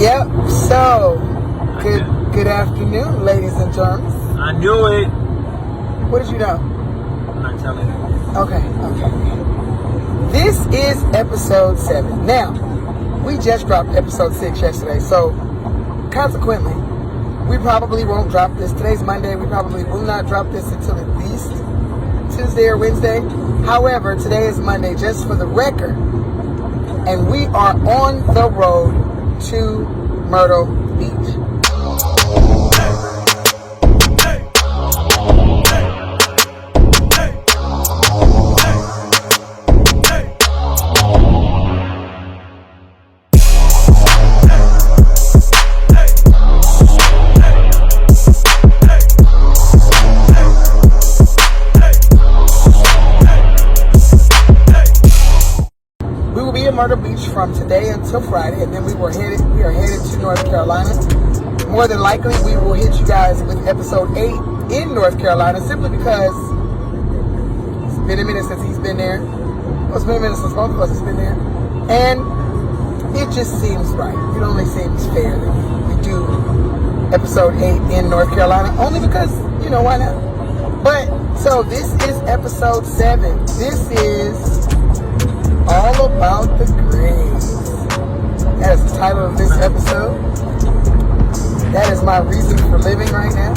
Yep. So, good afternoon, ladies and germs. I knew it. What did you know? I'm not telling you. Okay. This is episode 7. Now, we just dropped episode 6 yesterday, so consequently, we probably won't drop this. Today's Monday. We probably will not drop this until at least Tuesday or Wednesday. However, today is Monday, just for the record, and we are on the road to Myrtle Beach. Myrtle Beach from today until Friday, and then we are headed to North Carolina. More than likely, we will hit you guys with episode 8 in North Carolina, simply because it's been a minute since he's been there. Well, it's been a minute since both of us has been there, and it just seems right. It only seems fair that we do episode 8 in North Carolina, only because, why not? But, so this is episode 7. This is all about the grades. That is the title of this episode. That is my reason for living right now.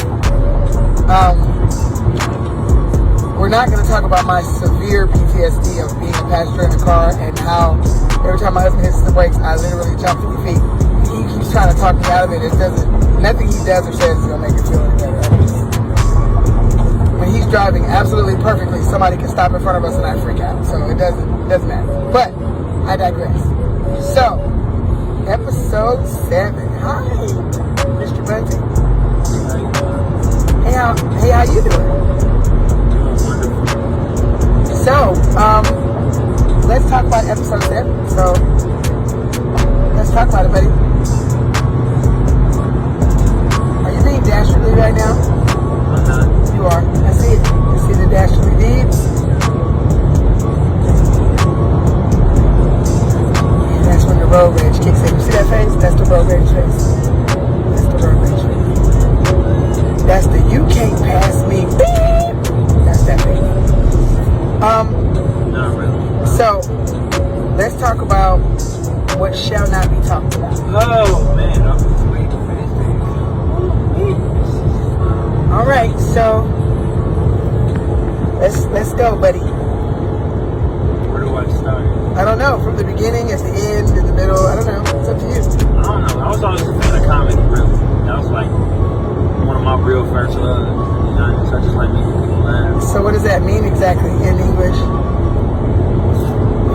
We're not going to talk about my severe PTSD of being a passenger in the car and how every time my husband hits the brakes, I literally jump 50 feet. He keeps trying to talk me out of it. Nothing he does or says is going to make it feel any better. When he's driving absolutely perfectly, somebody can stop in front of us and I freak out. So it doesn't matter. But I digress. So, episode 7. Hi, Mr. Bunting. Hey, how you doing? So, let's talk about episode 7. So, let's talk about it, buddy. Are you being dastardly right now? I'm not. You are. I see it. I see the dastardly deeds. And that's when the road rage kicks in. You see that face? That's the road rage face. That's the road rage face. That's the you can't pass me. Beep. That's that face. Not really. So, let's talk about what shall not be talked about. Oh man, I'm just waiting for this thing. All right, so let's go, buddy. Where do I start? I don't know. From the beginning, at the end, in the middle. I don't know. It's up to you. I don't know. I was always a fan of comedy, really. That was like one of my real first loves. So I just like making people laugh. So what does that mean exactly in English?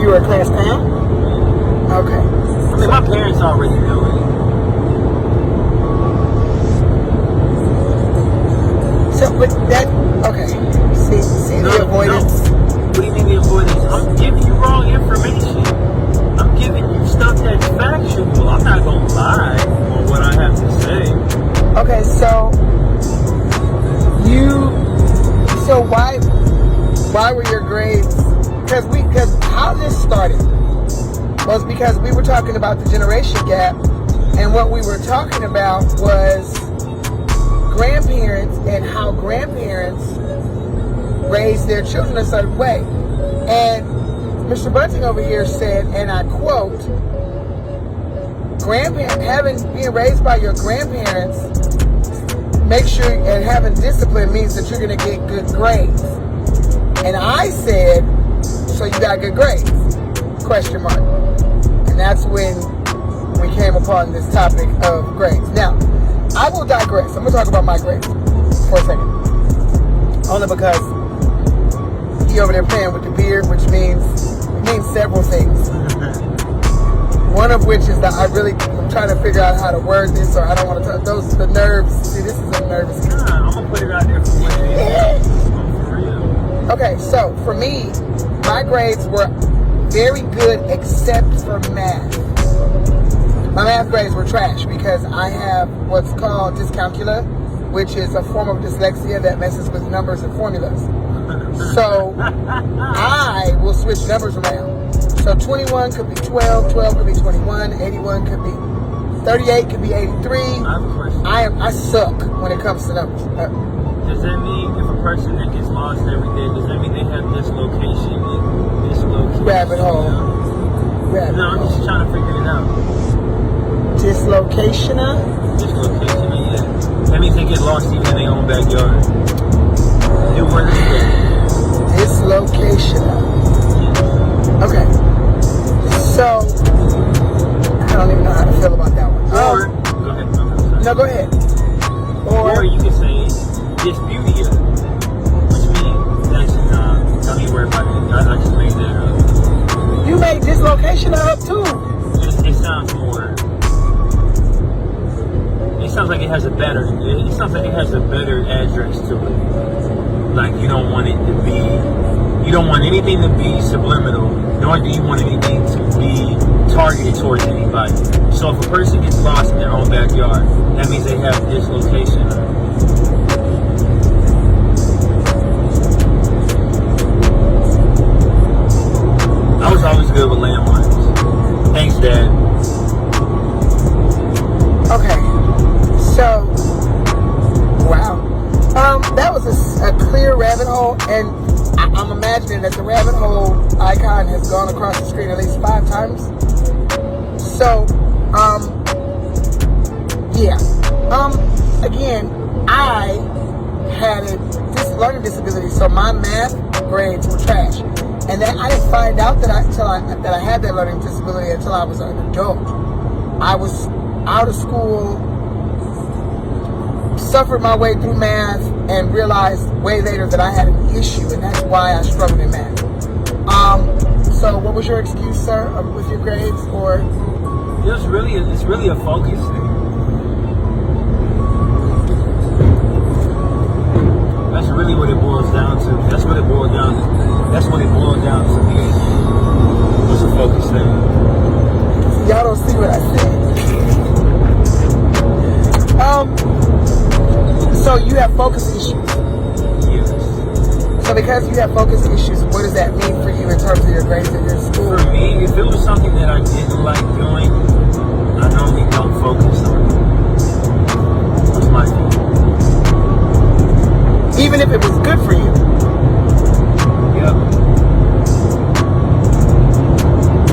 You were a class clown? Okay. I mean, my parents already knew it. So, but that, okay. See the avoidance? No. What do you mean the avoidance? I'm giving you wrong information. I'm giving you stuff that's factual. I'm not going to lie on what I have to say. Okay, so why were your grades? Because how this started was because we were talking about the generation gap, and what we were talking about was grandparents and how grandparents raise their children a certain way. And Mr. Bunting over here said, and I quote, being raised by your grandparents, make sure, and having discipline means that you're going to get good grades. And I said, so you got good grades? Question mark. And that's when we came upon this topic of grades. Now, I will digress. I'm going to talk about my grades for a second. Only because he over there playing with the beard, which means several things. One of which is that I'm trying to figure out how to word this, or I don't want to talk. The nerves. See, this is a nervous. Nah, I'm going to put it out there for what it is. For real. Okay, so for me, my grades were very good except for math. My math grades were trash because I have what's called dyscalculia, which is a form of dyslexia that messes with numbers and formulas. So I will switch numbers around. So 21 could be 12, 12 could be 21, 81 could be 38 could be 83. I have a question. I suck when it comes to numbers. Does that mean if a person that gets lost every day, does that mean they have dislocation in this location? Rabbit hole. Rabbit No, I'm hole. just trying to figure it out. Dislocation? Dislocation, yeah. That means they get lost even in their own backyard. New word of the day. Dislocation. Yeah. Okay. So, I don't even know how to feel about that one. Or, go ahead. Okay, no, go ahead. or you can say dysbutia, which means that's don't even worry about it. I just made that up. You made dislocation up too. It sounds more. It sounds like it has a better. It sounds like it has a better address to it. Like you don't want it to be. You don't want anything to be subliminal, nor do you want anything to be targeted towards anybody. So if a person gets lost in their own backyard, that means they have dislocation. I was always good with landmines. Thanks, Dad. Okay. So, wow. That was a clear rabbit hole, and I'm imagining that the rabbit hole icon has gone across the screen at least 5 times. So, yeah. Again, I had a learning disability, so my math grades were trash, and that I didn't find out that I had that learning disability until I was an adult. I was out of school, suffered my way through math, and realized way later that I had an issue, and that's why I struggled in math. So what was your excuse, sir, with your grades? Or it's really a focus thing. That's really what it boils down to. That's what it boiled down to me. It's a focus thing. y'all don't see what I said. So you have focus issues. Yes. So because you have focus issues, what does that mean for you in terms of your grades in your school? For me, if it was something that I didn't like doing, I normally don't focus on it. That's my thing. Even if it was good for you. Yep.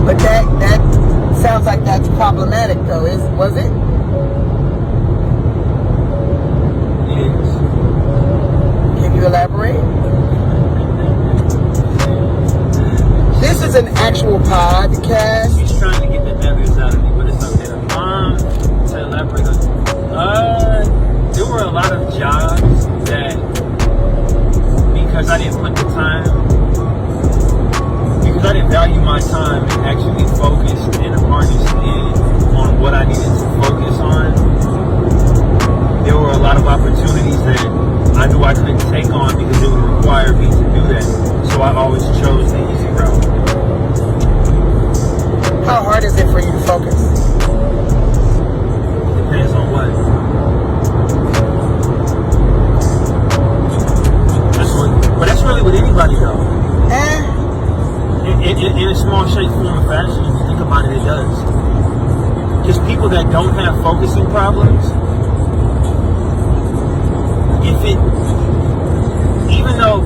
But that sounds like that's problematic though, was it? Yes. Can you elaborate? This is an actual podcast. He's trying to get the evidence out of me, but it's okay. To elaborate on, there were a lot of jobs that, because I didn't put the time, because I didn't value my time and actually focus and harness in on what I needed to focus on, there were a lot of opportunities that I knew I couldn't take on because it would require me to do that. So I always chose the easy route. How hard is it for you to focus? Depends on what. But that's really with anybody though. In a small shape, form, or fashion, if you think about it, it does. Just people that don't have focusing problems, even though,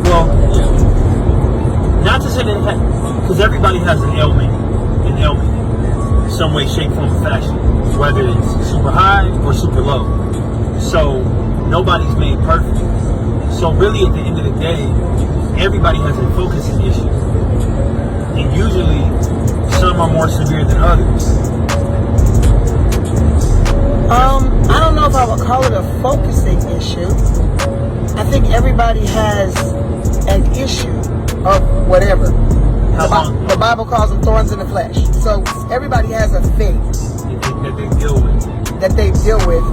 not to say that, because everybody has an ailment, some way, shape, form, or fashion, whether it's super high or super low. So nobody's made perfect. So really, at the end of the day, everybody has a focusing issue, and usually some are more severe than others. I don't know if I would call it a focusing issue. I think everybody has an issue of whatever. The Bible calls them thorns in the flesh. So everybody has a thing that they deal with,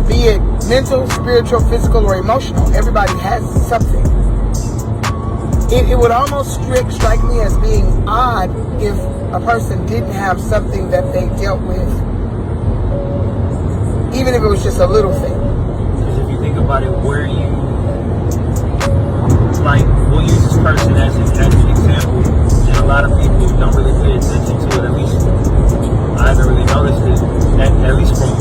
be it mental, spiritual, physical, or emotional. Everybody has something. It would almost strike me as being odd if a person didn't have something that they dealt with, even if it was just a little thing. Because if you think about it, we'll use this person as an example, and a lot of people don't really pay attention to it. At least I haven't really noticed it, at least from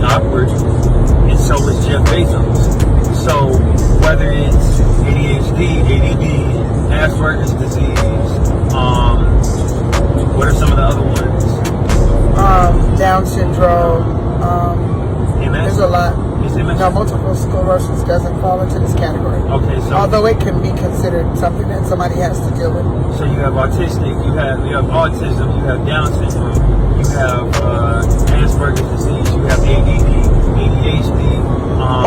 awkward, and so is Jeff Bezos. So whether it's ADHD, ADD, Asperger's disease, what are some of the other ones? Down syndrome. MS? There's a lot. Is MS? No, multiple sclerosis doesn't fall into this category. Okay, so Although it can be considered something that somebody has to deal with. so you have autistic, you have autism, you have Down syndrome, you have Asperger's disease, you have ADD, ADHD,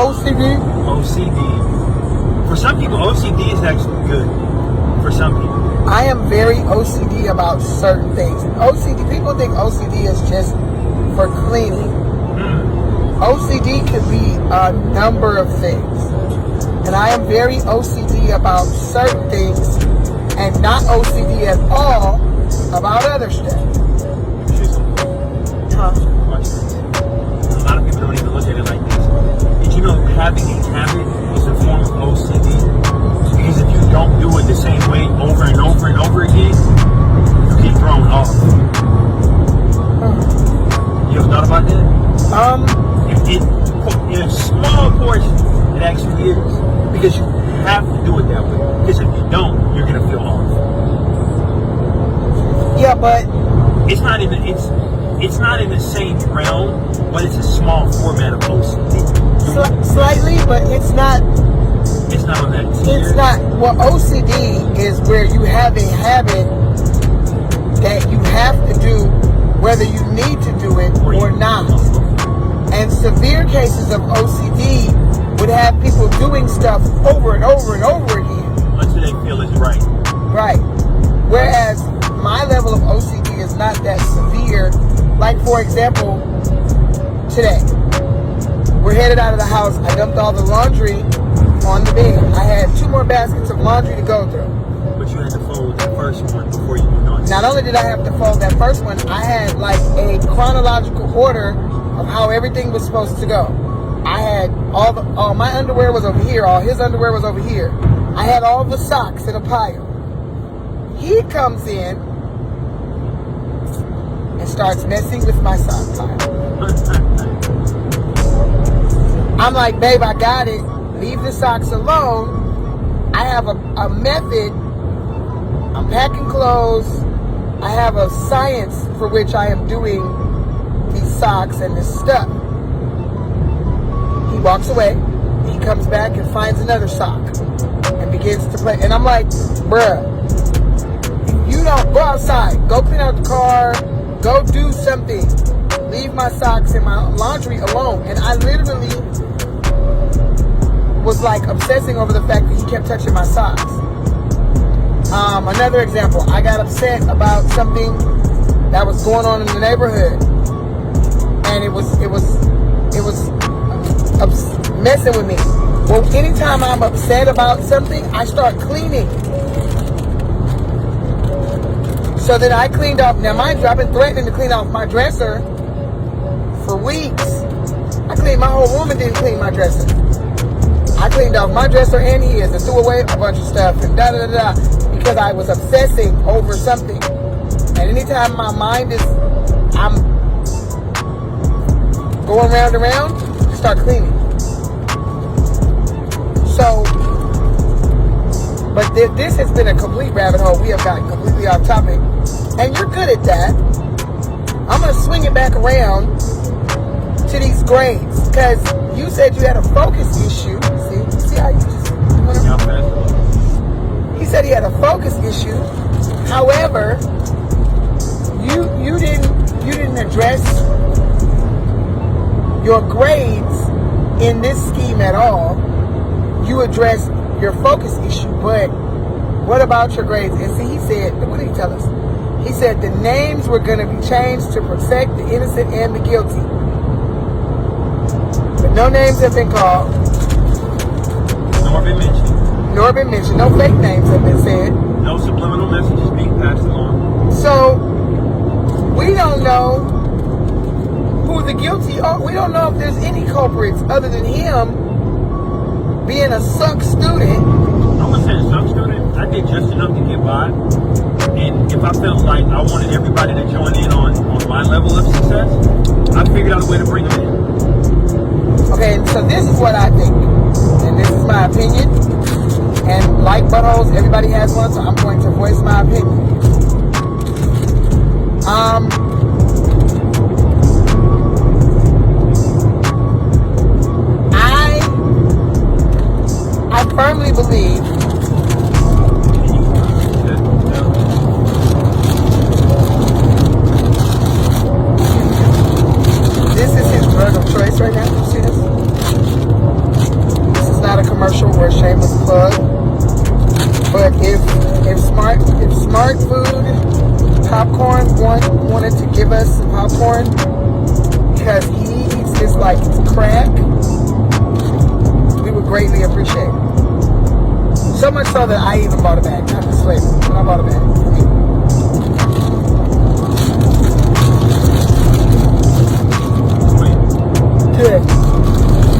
OCD. OCD. For some people, OCD is actually good. For some people. I am very OCD about certain things. OCD, people think OCD is just for cleaning. OCD could be a number of things. And I am very OCD about certain things and not OCD at all about other stuff. Huh? A lot of people don't even look at it like this. Did you know having a habit is a form of OCD? Because if you don't do it the same way over and over and over again, you get thrown off. You ever thought about that? In a small portion, it actually is. Because you have to do it that way. Because if you don't, you're gonna feel off. Yeah, but It's not in the same realm, but it's a small format of OCD. slightly, but it's not. It's not on that tier. It's not. Well, OCD is where you have a habit that you have to do, whether you need to do it or not. And severe cases of OCD would have people doing stuff over and over and over again. Until they feel it's right. Right. Whereas my level of OCD is not that severe. Like, for example, today, we're headed out of the house. I dumped all the laundry on the bed. I had 2 more baskets of laundry to go through. But you had to fold the first one before you moved on. Not only did I have to fold that first one, I had like a chronological order of how everything was supposed to go. I had all my underwear was over here, all his underwear was over here. I had all the socks in a pile. He comes in and starts messing with my sock pile. I'm like, babe, I got it. Leave the socks alone. I have a method. I'm packing clothes. I have a science for which I am doing these socks and this stuff. He walks away. He comes back and finds another sock and begins to play. And I'm like, bruh, you don't go outside. Go clean out the car. Go do something. Leave my socks and my laundry alone. And I literally was like obsessing over the fact that he kept touching my socks. Another example, I got upset about something that was going on in the neighborhood, and it was messing with me. Well, anytime I'm upset about something, I start cleaning. So then I cleaned off. Now, mind you, I've been threatening to clean off my dresser for weeks. I cleaned my whole room and didn't clean my dresser. I cleaned off my dresser and his and threw away a bunch of stuff and da-da-da-da because I was obsessing over something. And anytime my mind is, I'm going round and round, I start cleaning. So, but this has been a complete rabbit hole. We have gotten completely off topic. And you're good at that. I'm going to swing it back around to these grades. Because you said you had a focus issue. See how you just... He said he had a focus issue. However, you didn't address your grades in this scheme at all. You addressed your focus issue, but what about your grades? And see, he said, what did he tell us? He said the names were going to be changed to protect the innocent and the guilty. But no names have been called. Nor been mentioned. No fake names have been said. No subliminal messages being passed along. So, we don't know who the guilty are. We don't know if there's any culprits other than him being a suck student. I wouldn't say a suck student. I did just enough to get by. And if I felt like I wanted everybody to join in on my level of success, I figured out a way to bring them in. Okay, so this is what I think, and this is my opinion. And like buttholes, everybody has one, so I'm going to voice my opinion. I firmly believe this is his drug of choice right now. You see this? This is not a commercial or a shameless plug. But if Smart Food Popcorn wanted to give us some popcorn because he eats this like it's crack, we would greatly appreciate it. So much so that I even bought a bag, not this flavor, but I bought a bag. Good.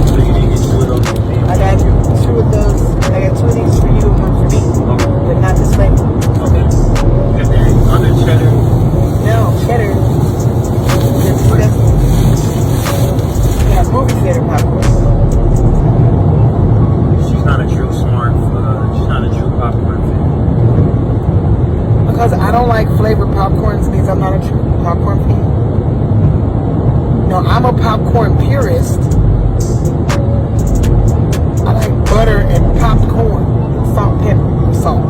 So you need to get 2 of those. I got 2 of those. I got 2 of these for you and 1 for me. Okay. But not this flavor. Okay. And then other cheddar. No, cheddar. Yeah, movie theater popcorn. She's not a true she's not a true popcorn fan. Because I don't like flavored popcorns means I'm not a true popcorn fan. No, I'm a popcorn purist. I like butter and popcorn, salt, pepper, salt.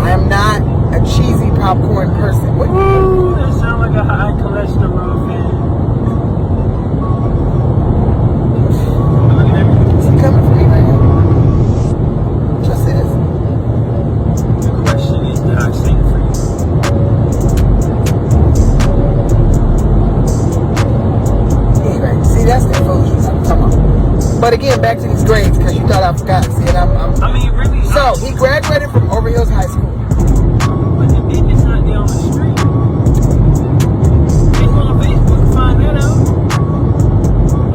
I am not a cheesy popcorn person. What? Ooh, that sounds like a high cholesterol fan. Look at everything. Is he coming for me right now? Just it is. The question is, did I sing for you? Anyway, see, that's the foolishness I'm talking about. But again, back to these grades, because you thought I forgot. See, and I mean, really. So, he graduated from Over Hills High School. But the dick is not there on the street. It's on Facebook to find that out.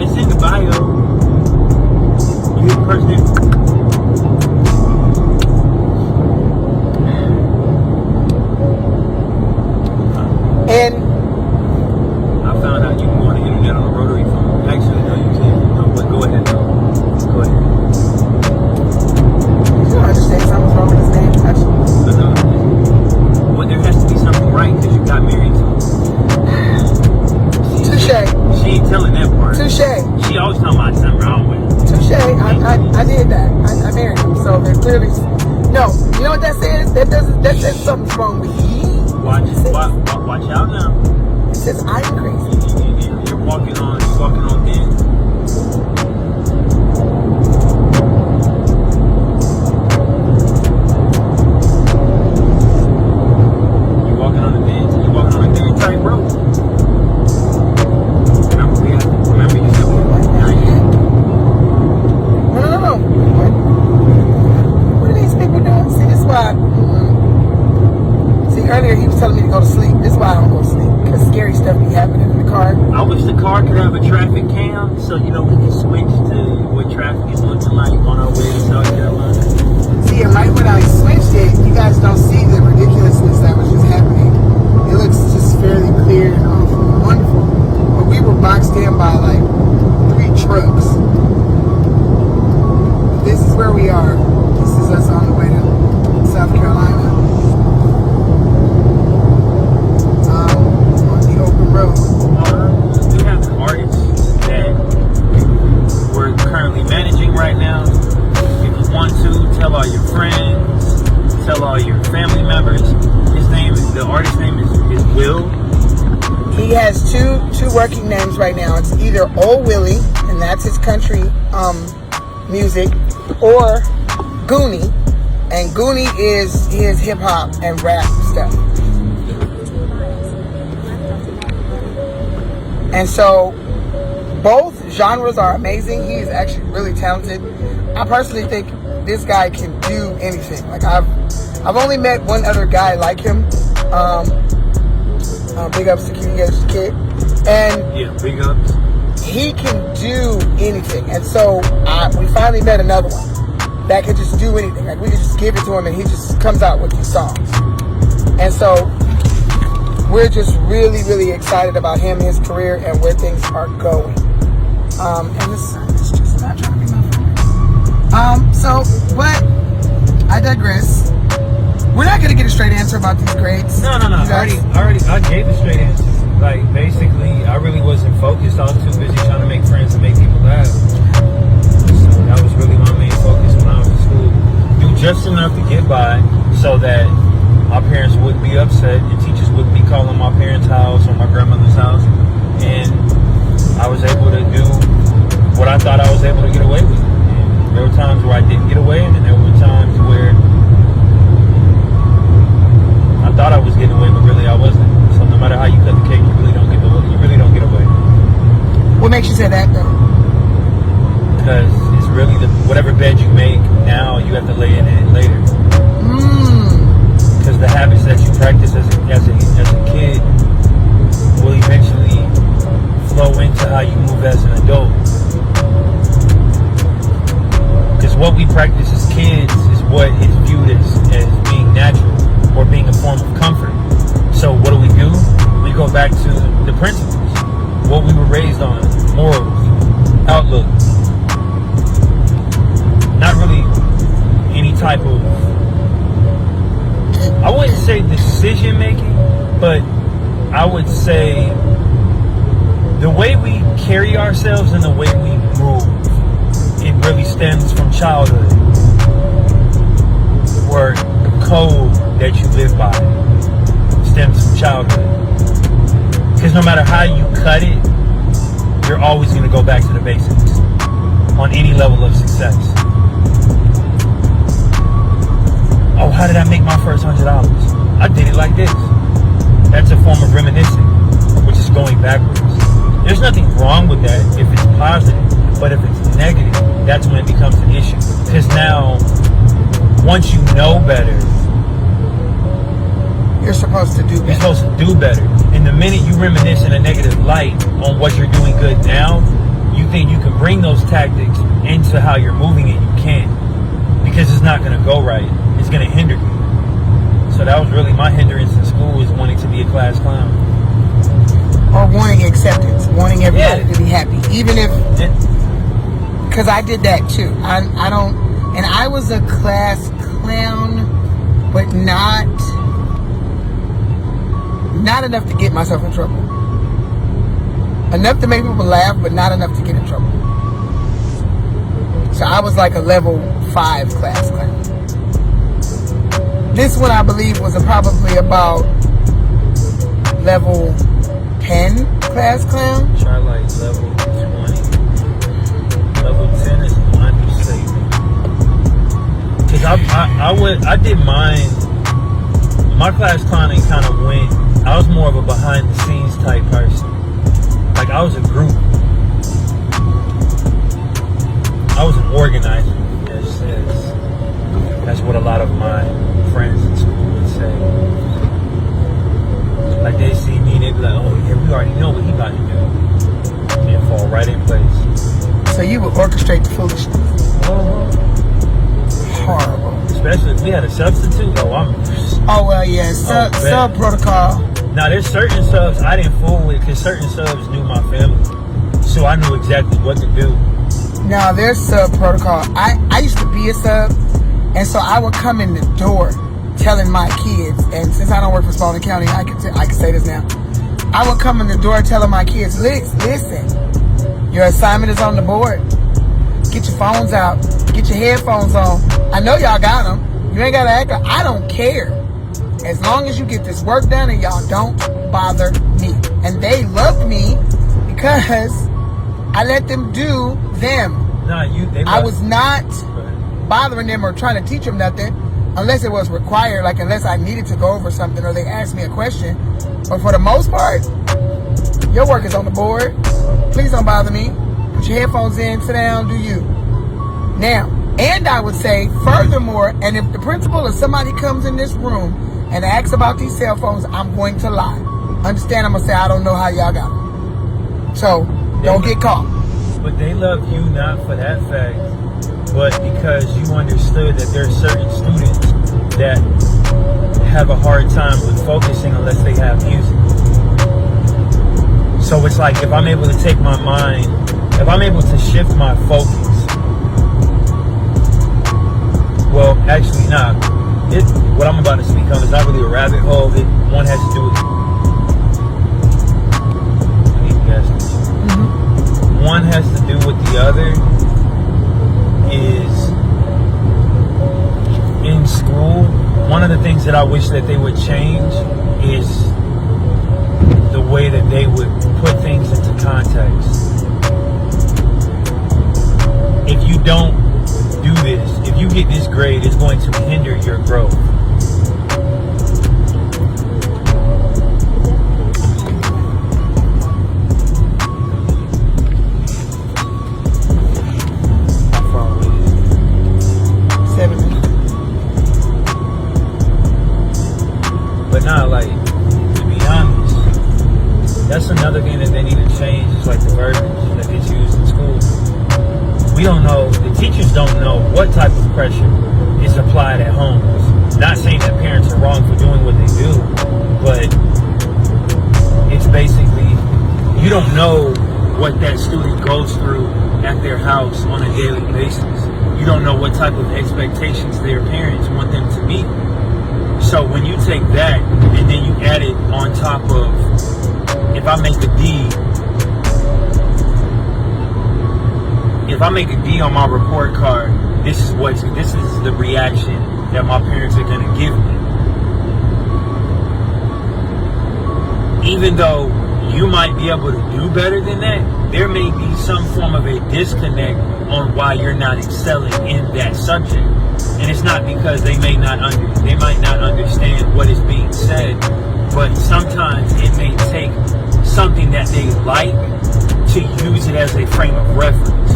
It's in the bio. You hit the first name. And I found out you can go on the internet on a rotary phone. Actually, no, you can't. No, but go ahead, though. Go ahead. you don't understand something's wrong with his name, actually. But no, well, there has to be something right because you got married to him. Touche. She ain't telling that part. Touche. She always talking about something wrong with him. Touche. I did that. I married him. So there's clearly no. You know what that says? That says something's wrong with you. Watch out now. It says I'm crazy. You're walking on thin. You're walking on a very tight rope. Remember you said No. What are these people doing? See, this is why. See, earlier he was telling me to go to sleep. This is why I don't go to sleep. Because scary stuff be happening in the car. I wish the car could have a traffic cam so we can switch to what traffic is looking like on our way to South Carolina. See, and right when I switched it, you guys don't see the ridiculousness that was just happening. It looks just fairly clear and wonderful. But we were boxed in by like 3 trucks. This is where we are. This is us on the way to South Carolina. On the open road. We have artists that we're currently managing right now. If you want to, tell all your friends, tell all your family members. The artist's name is Will. He has two working names right now. It's either Old Willie, and that's his country music, or Goonie, and Goonie is his hip hop and rap stuff. And so both genres are amazing. He's actually really talented. I personally think this guy can do anything. Like I've only met one other guy like him. Big ups to QDH Kid. And yeah, big ups. He can do anything. And so we finally met another one that could just do anything. Like we could just give it to him and he just comes out with these songs. And so we're just really, really excited about him, his career, and where things are going. And it's just not trying to be my fault. But I digress. We're not gonna get a straight answer about these grades. No. I gave a straight answer. Like, basically, I really wasn't focused. I was too busy trying to make friends and make people laugh. So that was really my main focus when I was in school. Do just enough to get by so that my parents wouldn't be upset and teachers wouldn't be calling my parents' house or my grandmother's house. And I was able to do what I thought I was able to get away with. And there were times where I didn't get away, and then there were times where I thought I was getting away, but really I wasn't. So no matter how you cut the cake, you really don't get away. What makes you say that though? Because it's really whatever bed you make now, you have to lay in it later. Because the habits that you practice as a kid will eventually flow into how you move as an adult. Because what we practice as kids is what is viewed as being natural or being a form of comfort. So what do? We go back to the principles, what we were raised on, morals, outlook. Not really any type of, I wouldn't say decision making, but I would say the way we carry ourselves and the way we move, it really stems from childhood, or the code that you live by stems from childhood. Because no matter how you cut it, you're always going to go back to the basics on any level of success. Oh, how did I make my first $100? I did it like this. That's a form of reminiscing, which is going backwards. There's nothing wrong with that if it's positive, but if it's negative, that's when it becomes an issue. Because now, once you know better, you're supposed to do better. You're supposed to do better. And the minute you reminisce in a negative light on what you're doing good now, you think you can bring those tactics into how you're moving it. You can't. Because it's not going to go right. It's going to hinder you. So that was really my hindrance in school, was wanting to be a class clown. Or wanting acceptance. Wanting everybody to be happy. Even if... Because I did that too. I don't... And I was a class clown, but not enough to get myself in trouble. Enough to make people laugh, but not enough to get in trouble. So I was like a level 5 class clown. This one, I believe, was probably about level 10 class clown. Try like level 20. Level 10 is an understatement. Because I did mine. My class clowning kind of went. I was more of a behind the scenes type person. Like, I was a group. I was an organizer. That's what a lot of my friends in school would say. Like, they see me, they be like, oh yeah, we already know what he about to do. And fall right in place. So you would orchestrate the foolishness. Horrible. Especially if we had a substitute. Oh well, yeah, sub protocol. Now there's certain subs I didn't fool with because certain subs knew my family, so I knew exactly what to do. Now there's sub protocol. I used to be a sub, and so I would come in the door telling my kids. And since I don't work for Spalding County, I can say this now. I would come in the door telling my kids, listen, your assignment is on the board. Get your phones out. Get your headphones on. I know y'all got them. You ain't got to act like I don't care. As long as you get this work done and y'all don't bother me. And they loved me because I let them do them. I was not bothering them or trying to teach them nothing unless it was required, like unless I needed to go over something or they asked me a question. But for the most part, your work is on the board. Please don't bother me. Put your headphones in, sit down, do you. Now, and I would say, furthermore, and if the principal or somebody comes in this room and asks about these cell phones, I'm going to lie. Understand, I'm going to say, I don't know how y'all got them. So, don't get caught. But they love you not for that fact, but because you understood that there are certain students that have a hard time with focusing unless they have music. So it's like, if I'm able to take my mind if I'm able to shift my focus, well, actually, nah. What I'm about to speak on is not really a rabbit hole. One has to do with. I need gas station. Mm-hmm. One has to do with the other. Is in school. One of the things that I wish that they would change is the way that they would put things into context. If you don't do this, if you get this grade, it's going to hinder your growth. How far away is it? 7 minutes. But nah, like, to be honest, that's another thing that they need to change, is like the verbiage that gets used in school. We don't know, the teachers don't know what type of pressure is applied at home. Not saying that parents are wrong for doing what they do, but it's basically, you don't know what that student goes through at their house on a daily basis. You don't know what type of expectations their parents want them to meet. So when you take that and then you add it on top of, if I make a D on my report card, this is the reaction that my parents are going to give me. Even though you might be able to do better than that, there may be some form of a disconnect on why you're not excelling in that subject. And it's not because they might not understand what is being said, but sometimes it may take something that they like to use it as a frame of reference.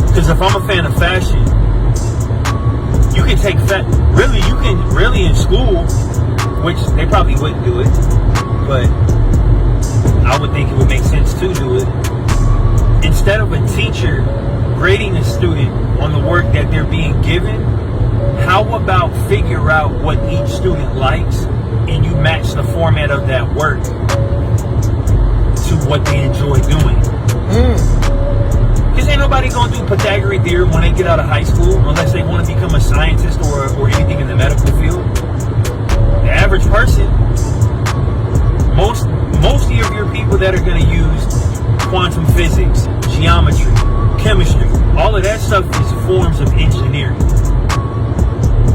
Because if I'm a fan of fashion, you can take really in school, which they probably wouldn't do it, but I would think it would make sense to do it. Instead of a teacher grading a student on the work that they're being given, how about figure out what each student likes and you match the format of that work to what they enjoy doing. Because ain't nobody going to do Pythagorean theorem when they get out of high school unless they want to become a scientist or anything in the medical field. The average person, most of your people that are going to use quantum physics, geometry, chemistry, all of that stuff is forms of engineering.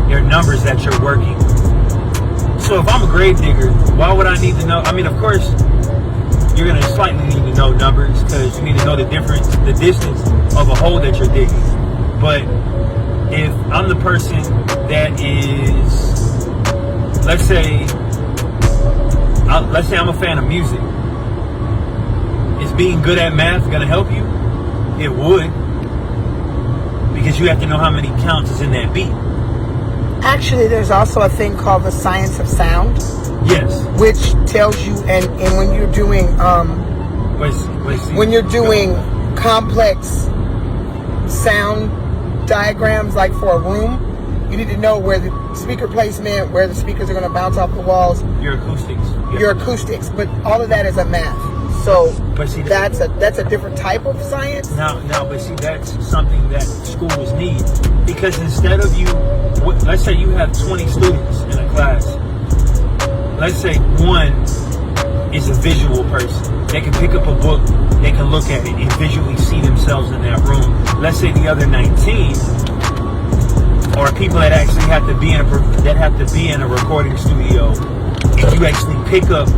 They're numbers that you're working with. So if I'm a grave digger, why would I need to know? I mean, of course, you're going to slightly need to know numbers because you need to know the distance of a hole that you're digging. But if I'm the person that is, let's say I'm a fan of music, is being good at math going to help you? It would, because you have to know how many counts is in that beat. Actually, there's also a thing called the science of sound. Yes. Which tells you, and when you're doing when you're doing complex sound diagrams, like for a room, you need to know where the speaker placement, where the speakers are going to bounce off the walls. Your acoustics. Yep. Your acoustics, but all of that is a math. So but see, that's a different type of science. No, but see, that's something that schools need. Because instead of let's say you have 20 students in a class. Let's say one is a visual person. They can pick up a book, they can look at it and visually see themselves in that room. Let's say the other 19 are people that actually have to be in a recording studio, and you actually pick up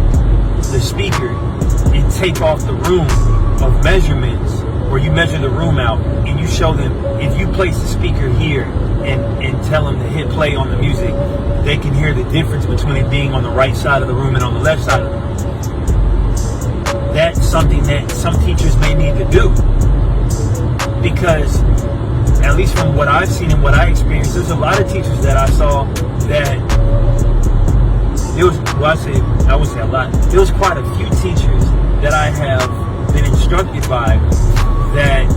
the speaker and tape off the room of measurements, or you measure the room out and you show them, if you place the speaker here and tell them to hit play on the music, they can hear the difference between it being on the right side of the room and on the left side of the room. That's something that some teachers may need to do, because at least from what I've seen and what I experienced, there's a lot of teachers that I saw that there was quite a few teachers that I have been instructed by that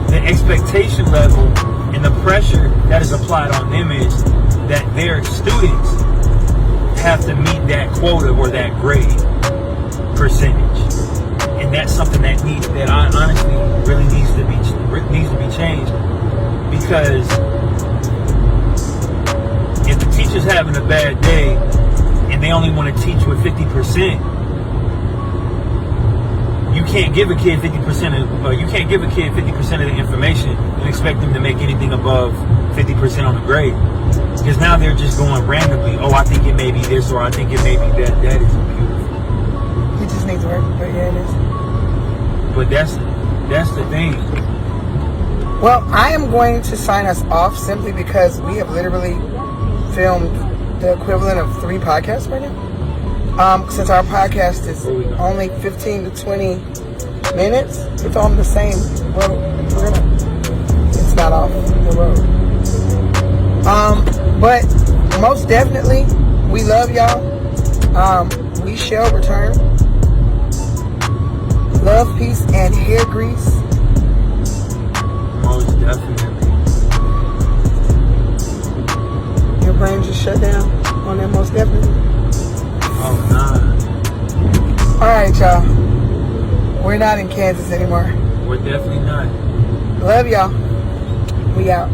the expectation level and the pressure that is applied on them is that their students have to meet that quota or that grade percentage. and that's something that I honestly really needs to be changed, because if the teacher's having a bad day and they only want to teach with 50%, you can't give a kid 50% of the information and expect them to make anything above 50% on the grade. Because now they're just going randomly. Oh, I think it may be this, or I think it may be that. That is beautiful. It just needs work, but yeah, it is. But that's the thing. Well, I am going to sign us off simply because we have literally filmed the equivalent of 3 podcasts right now. Since our podcast is only 15 to 20 minutes, it's on the same road. It's not off the road. But most definitely, we love y'all. We shall return. Love, peace, and hair grease. Most definitely. Your brain just shut down on that most definitely. Oh, nah. All right, y'all. We're not in Kansas anymore. We're definitely not. Love y'all. We out.